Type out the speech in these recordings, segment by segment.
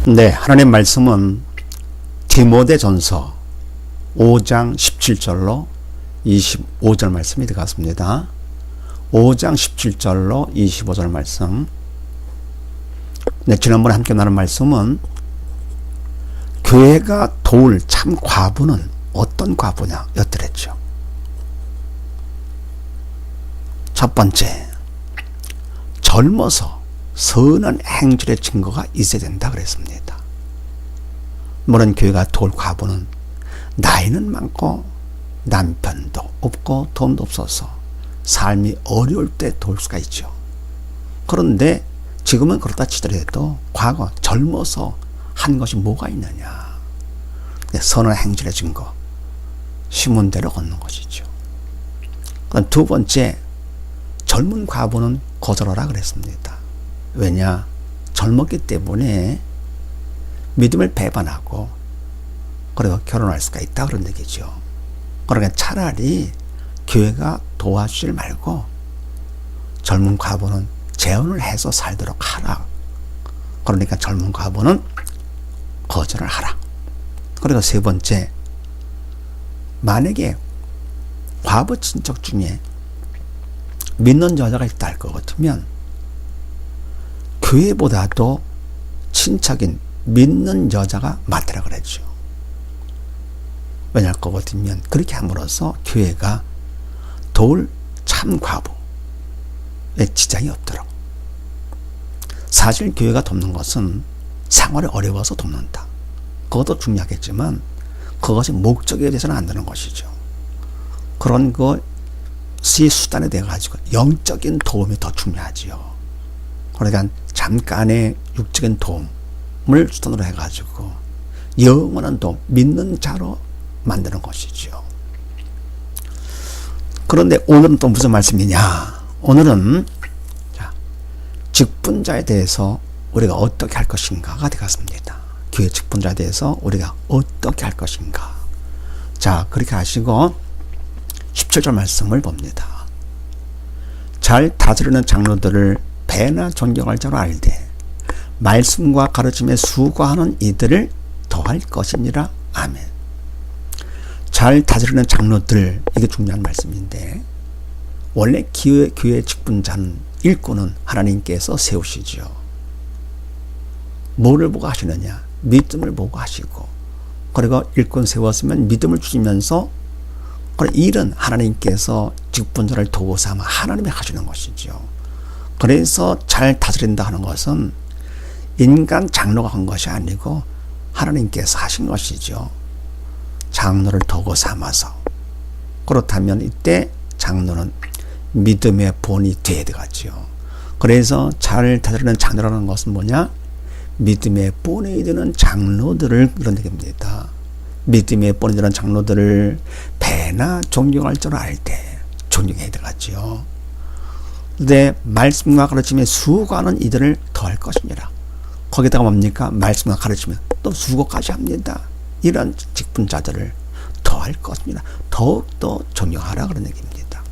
네, 하나님 말씀은 디모데전서 5장 17절로 25절 말씀이 들어갔습니다. 5장 17절로 25절 말씀. 네, 지난번에 함께 나눈 말씀은 교회가 도울 참 과부는 어떤 과부냐 였더랬죠. 첫 번째, 젊어서 선한 행실의 증거가 있어야 된다 그랬습니다. 물론 교회가 도울 과부는 나이는 많고 남편도 없고 돈도 없어서 삶이 어려울 때 도울 수가 있죠. 그런데 지금은 그렇다 치더라도 과거 젊어서 한 것이 뭐가 있느냐. 선한 행실의 증거, 신문대로 걷는 것이죠. 두 번째, 젊은 과부는 거절하라 그랬습니다. 왜냐? 젊었기 때문에 믿음을 배반하고 그리고 결혼할 수가 있다 그런 얘기죠. 그러니까 차라리 교회가 도와주질 말고 젊은 과부는 재혼을 해서 살도록 하라. 그러니까 젊은 과부는 거절을 하라. 그리고 세 번째, 만약에 과부 친척 중에 믿는 여자가 있다 할 것 같으면 교회보다도 친척인 믿는 여자가 맞더라 그랬죠. 왜냐할 것 같으면 그렇게 함으로써 교회가 도울 참 과부에 지장이 없도록. 사실 교회가 돕는 것은 생활이 어려워서 돕는다. 그것도 중요하겠지만 그것이 목적에 대해서는 안 되는 것이죠. 그런 것이 수단이 돼가지고 영적인 도움이 더 중요하지요. 그러니까 잠깐의 육적인 도움을 수단으로 해가지고 영원한 도움, 믿는 자로 만드는 것이죠. 그런데 오늘은 또 무슨 말씀이냐? 오늘은 직분자에 대해서 우리가 어떻게 할 것인가가 되겠습니다. 교회 직분자에 대해서 우리가 어떻게 할 것인가. 자, 그렇게 하시고 17절 말씀을 봅니다. 잘 다스리는 장로들을 배나 존경할 줄 알되 말씀과 가르침에 수고하는 이들을 더할 것이니라. 아멘. 잘 다스리는 장로들, 이게 중요한 말씀인데 원래 교회 직분자는 일꾼은 하나님께서 세우시죠. 뭐를 보고 하시느냐? 믿음을 보고 하시고, 그리고 일꾼 세웠으면 믿음을 주시면서 일은 하나님께서 직분자를 도구 삼아 하나님이 하시는 것이죠. 그래서 잘 다스린다 하는 것은 인간 장로가 한 것이 아니고 하나님께서 하신 것이죠. 장로를 도구 삼아서. 그렇다면 이때 장로는 믿음의 본이 되어야 되겠죠. 그래서 잘 다스리는 장로라는 것은 뭐냐? 믿음의 본이 되는 장로들을 그런 얘기입니다. 믿음의 본이 되는 장로들을 배나 존경할 줄 알 때 존경해야 되겠죠. 근데 말씀과 가르침에 수고하는 이들을 더할 것이니라. 거기다가 뭡니까? 말씀과 가르치면 또 수고까지 합니다. 이런 직분자들을 더할 것입니다. 더욱더 존경하라 그런 얘기입니다.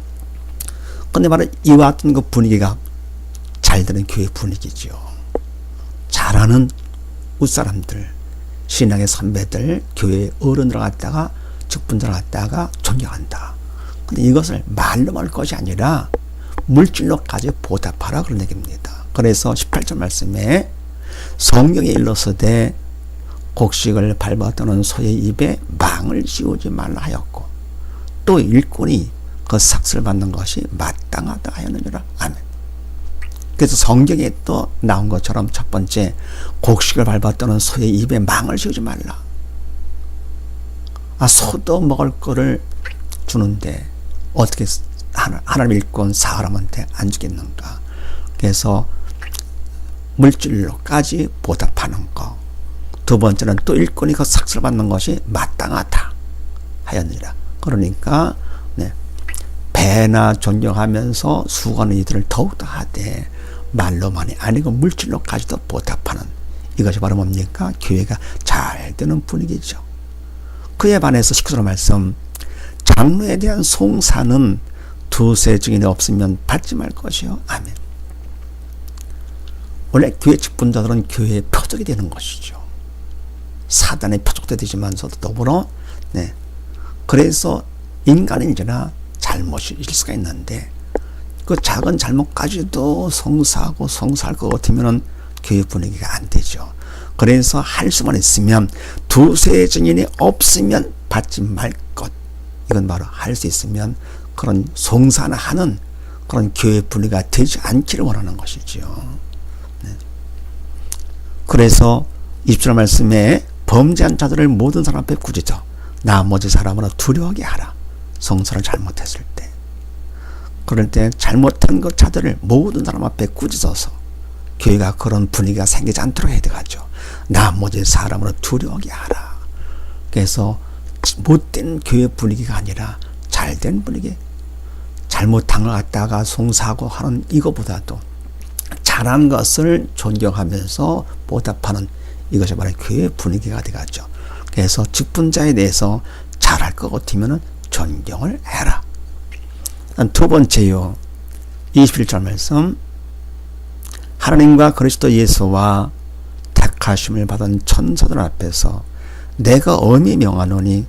근데 바로 이와 같은 그 분위기가 잘 되는 교회 분위기죠. 잘하는 웃사람들, 신앙의 선배들, 교회 어른들 갖다가 직분자를 갖다가 존경한다. 근데 이것을 말로만 할 것이 아니라 물질로까지 보답하라 그런 얘기입니다. 그래서 18절 말씀에 성경에 일러서되 곡식을 밟아떠는 소의 입에 망을 씌우지 말라 하였고 또 일꾼이 그 삭슬 받는 것이 마땅하다 하였느니라. 아멘. 그래서 성경에 또 나온 것처럼 첫 번째, 곡식을 밟아떠는 소의 입에 망을 씌우지 말라. 소도 먹을 거를 주는데 어떻게 하나님 일꾼 사람한테 안 주겠는가. 그래서 물질로까지 보답하는 거. 두 번째는 또 일꾼이 그 삭슬 받는 것이 마땅하다 하였느니라. 그러니까 배나 존경하면서 수고하는 이들을 더욱더 하되 말로만이 아니고 물질로까지도 보답하는, 이것이 바로 뭡니까? 교회가 잘 되는 분위기죠. 그에 반해서 19절 말씀, 장로에 대한 송사는 두세 증인이 없으면 받지 말 것이요. 아멘. 원래 교회 직분자들은 교회의 표적이 되는 것이죠. 사단의 표적도 되지만서도 더불어 네. 그래서 인간인지나 잘못이 있을 수가 있는데 그 작은 잘못까지도 성사할 것 같으면은 교회 분위기가 안 되죠. 그래서 할 수만 있으면 두세 증인이 없으면 받지 말 것. 이건 바로 할 수 있으면 그런 송사나 하는 그런 교회 분위기가 되지 않기를 원하는 것이죠. 네. 그래서 20절 말씀에 범죄한 자들을 모든 사람 앞에 꾸짖어 나머지 사람으로 두려워하게 하라. 성사를 잘못했을 때. 그럴 때 잘못한 그 자들을 모든 사람 앞에 꾸짖어서 교회가 그런 분위기가 생기지 않도록 해야 되겠죠. 나머지 사람으로 두려워하게 하라. 그래서 못된 교회 분위기가 아니라 잘된 분위기, 잘못한 것 갖다가 송사하고 하는 이거보다도 잘한 것을 존경하면서 보답하는 이것이 바로 교회 분위기가 되겠죠. 그래서 직분자에 대해서 잘할 것 같으면 존경을 해라. 두 번째요. 21절 말씀. 하나님과 그리스도 예수와 택하심을 받은 천사들 앞에서 내가 엄히 명하노니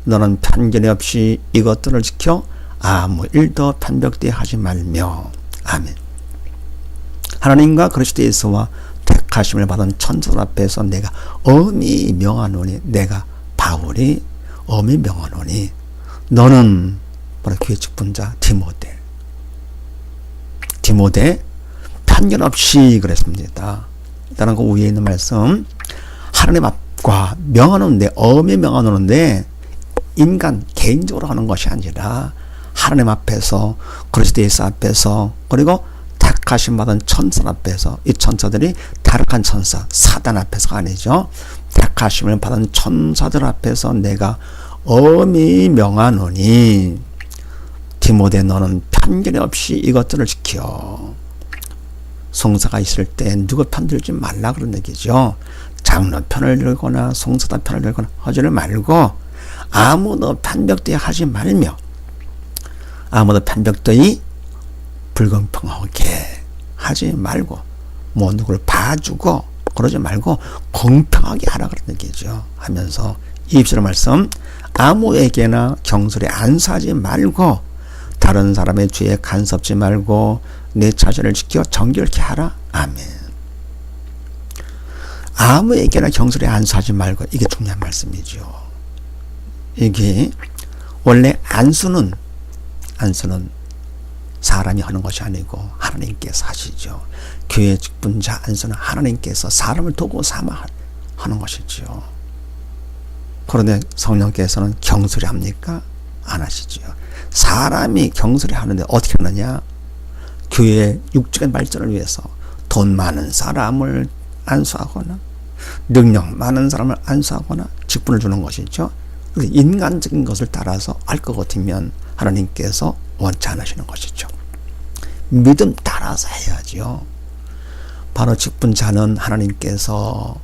너는 편견이 없이 이것들을 지켜 아무 일도 편벽되게 하지 말며. 아멘. 하나님과 그리스도 예수와 택하심을 받은 천사들 앞에서 내가 엄히 명하노니, 내가 바울이 엄히 명하노니 너는 바로 교회 직분자 디모데 편견 없이 그랬습니다. 일단은 그 위에 있는 말씀, 하나님 앞과 명하노는데, 엄히 명하노는데 인간 개인적으로 하는 것이 아니라 하나님 앞에서, 그리스도 예수 앞에서, 그리고 택하심 받은 천사 앞에서, 이 천사들이 타락한 천사, 사단 앞에서가 아니죠. 택하심을 받은 천사들 앞에서 내가 엄히 명하노니 디모데 너는 편견이 없이 이것들을 지켜. 송사가 있을 때 누구 편 들지 말라 그런 얘기죠. 장로 편을 들거나 송사단 편을 들거나 하지를 말고 아무도 편벽되이 하지 말며, 아무도 편벽되이 불공평하게 하지 말고, 뭐 누구를 봐주고 그러지 말고 공평하게 하라 그런 얘기죠. 하면서 20절 말씀, 아무에게나 경솔에 안수하지 말고 다른 사람의 죄에 간섭지 말고 내 자신을 지켜 정결케 하라. 아멘. 아무에게나 경솔에 안수하지 말고, 이게 중요한 말씀이죠. 이게 원래 안수는 사람이 하는 것이 아니고 하나님께서 하시죠. 교회 직분자 안수는 하나님께서 사람을 도구 삼아 하는 것이죠. 그런데 성령께서는 경솔히 합니까? 안 하시죠. 사람이 경솔히 하는데 어떻게 하느냐? 교회의 육적인 발전을 위해서 돈 많은 사람을 안수하거나 능력 많은 사람을 안수하거나 직분을 주는 것이죠. 인간적인 것을 따라서 알 것 같으면 하나님께서 원치 않으시는 것이죠. 믿음 따라서 해야죠. 바로 직분자는 하나님께서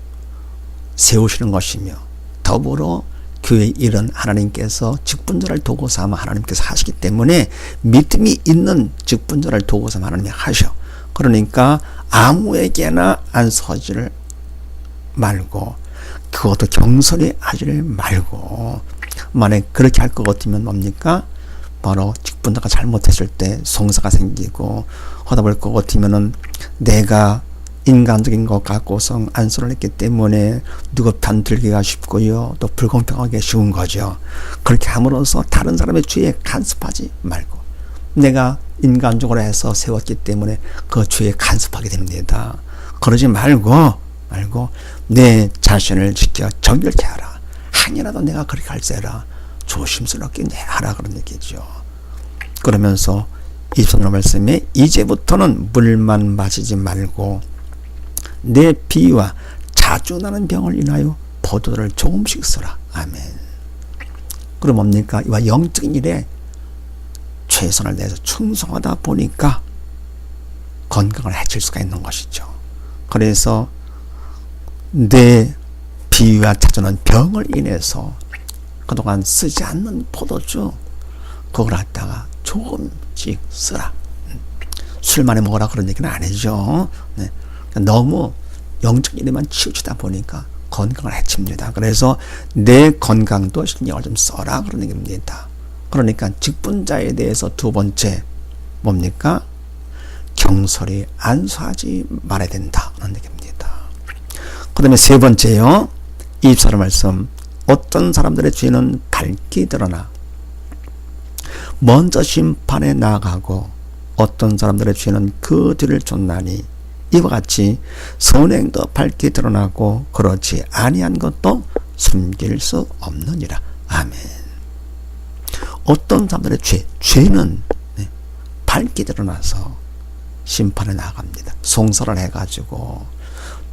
세우시는 것이며, 더불어 교회 일은 하나님께서 직분자를 도구 삼아 하나님께서 하시기 때문에 믿음이 있는 직분자를 도구 삼아 하나님이 하셔. 그러니까 아무에게나 안수하지를 말고, 그것도 경솔히 하지를 말고, 만약 그렇게 할 것 같으면 뭡니까? 바로 직분자가 잘못했을 때 송사가 생기고 하다 볼 것 같으면은 내가 인간적인 것 갖고서 안수를 했기 때문에 누구 편 들기가 쉽고요, 또 불공평하게 쉬운 거죠. 그렇게 함으로써 다른 사람의 죄에 간섭하지 말고, 내가 인간적으로 해서 세웠기 때문에 그 죄에 간섭하게 됩니다. 그러지 말고 내 자신을 지켜 정결케 하라. 한이라도 내가 그렇게 할세라 조심스럽게 하라 그런 얘기죠. 그러면서 23절 말씀에 이제부터는 물만 마시지 말고 내 비위와 자주 나는 병을 인하여 포도를 조금씩 쓰라. 아멘. 그럼 뭡니까? 이와 영적인 일에 최선을 다해서 충성하다 보니까 건강을 해칠 수가 있는 것이죠. 그래서 내 비위와 자주 나는 병을 인해서 그동안 쓰지 않는 포도주, 그걸 갖다가 조금씩 쓰라. 술 많이 먹어라 그런 얘기는 아니죠. 네. 너무 영적 일에만 치우치다 보니까 건강을 해칩니다. 그래서 내 건강도 신경을 좀 써라 그런 얘기입니다. 그러니까 직분자에 대해서 두 번째 뭡니까? 경솔히 안수하지 말아야 된다 하는 얘기입니다. 그 다음에 세 번째요. 24절 말씀. 어떤 사람들의 죄는 밝게 드러나 먼저 심판에 나아가고 어떤 사람들의 죄는 그 뒤를 쫓나니 이와 같이 선행도 밝게 드러나고 그렇지 아니한 것도 숨길 수 없느니라. 아멘. 어떤 사람들의 죄는 밝게 드러나서 심판에 나아갑니다. 송사를 해가지고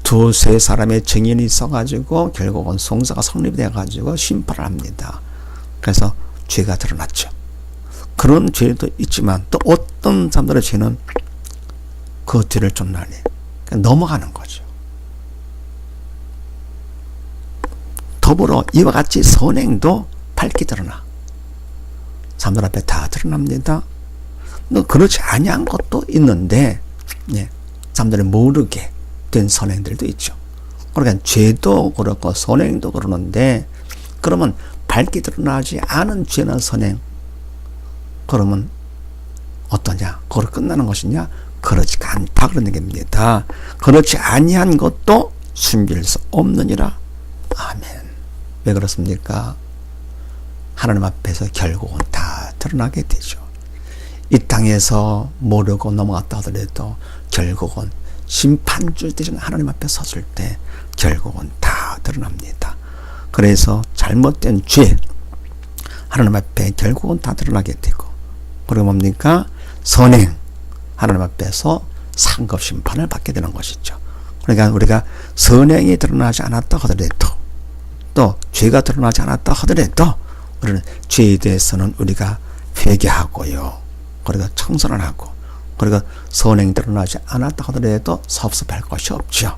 두세 사람의 증인이 있어가지고 결국은 송사가 성립돼가지고 심판을 합니다. 그래서 죄가 드러났죠. 그런 죄도 있지만 또 어떤 사람들의 죄는 그 뒤를 쫓나니 넘어가는 거죠. 더불어 이와 같이 선행도 밝게 드러나 사람들 앞에 다 드러납니다. 그렇지 아니한 것도 있는데 사람들이 모르게 된 선행들도 있죠. 그러니까 죄도 그렇고 선행도 그러는데 그러면 밝게 드러나지 않은 죄나 선행 그러면 어떠냐? 그걸 끝나는 것이냐? 그렇지가 않다 그런 얘기입니다. 그렇지 아니한 것도 숨길 수 없느니라. 아멘. 왜 그렇습니까? 하나님 앞에서 결국은 다 드러나게 되죠. 이 땅에서 모르고 넘어갔다 하더라도 결국은 심판주 되신 하나님 앞에 섰을 때 결국은 다 드러납니다. 그래서 잘못된 죄 하나님 앞에 결국은 다 드러나게 되고 그리고 뭡니까? 선행 하나님 앞에서 상급 심판을 받게 되는 것이죠. 그러니까 우리가 선행이 드러나지 않았다 하더라도 또 죄가 드러나지 않았다 하더라도 우리는 죄에 대해서는 우리가 회개하고요. 그리고 청소를 하고 그리고 선행이 드러나지 않았다 하더라도 섭섭할 것이 없죠.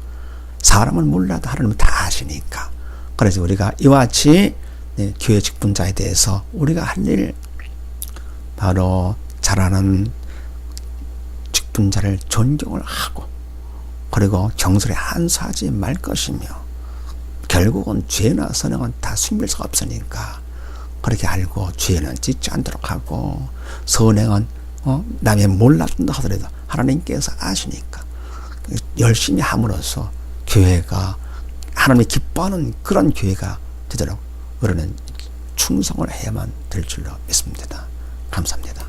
사람은 몰라도 하나님은 다 아시니까. 그래서 우리가 이와 같이 교회 직분자에 대해서 우리가 할 일 바로 잘하는 직분자를 존경을 하고 그리고 경솔히 안수하지 말 것이며 결국은 죄나 선행은 다 숨길 수가 없으니까 그렇게 알고 죄는 짓지 않도록 하고 선행은 남의 몰라준다 하더라도 하나님께서 아시니까 열심히 함으로써 교회가 하나님이 기뻐하는 그런 교회가 되도록 우리는 충성을 해야만 될 줄로 믿습니다. 감사합니다.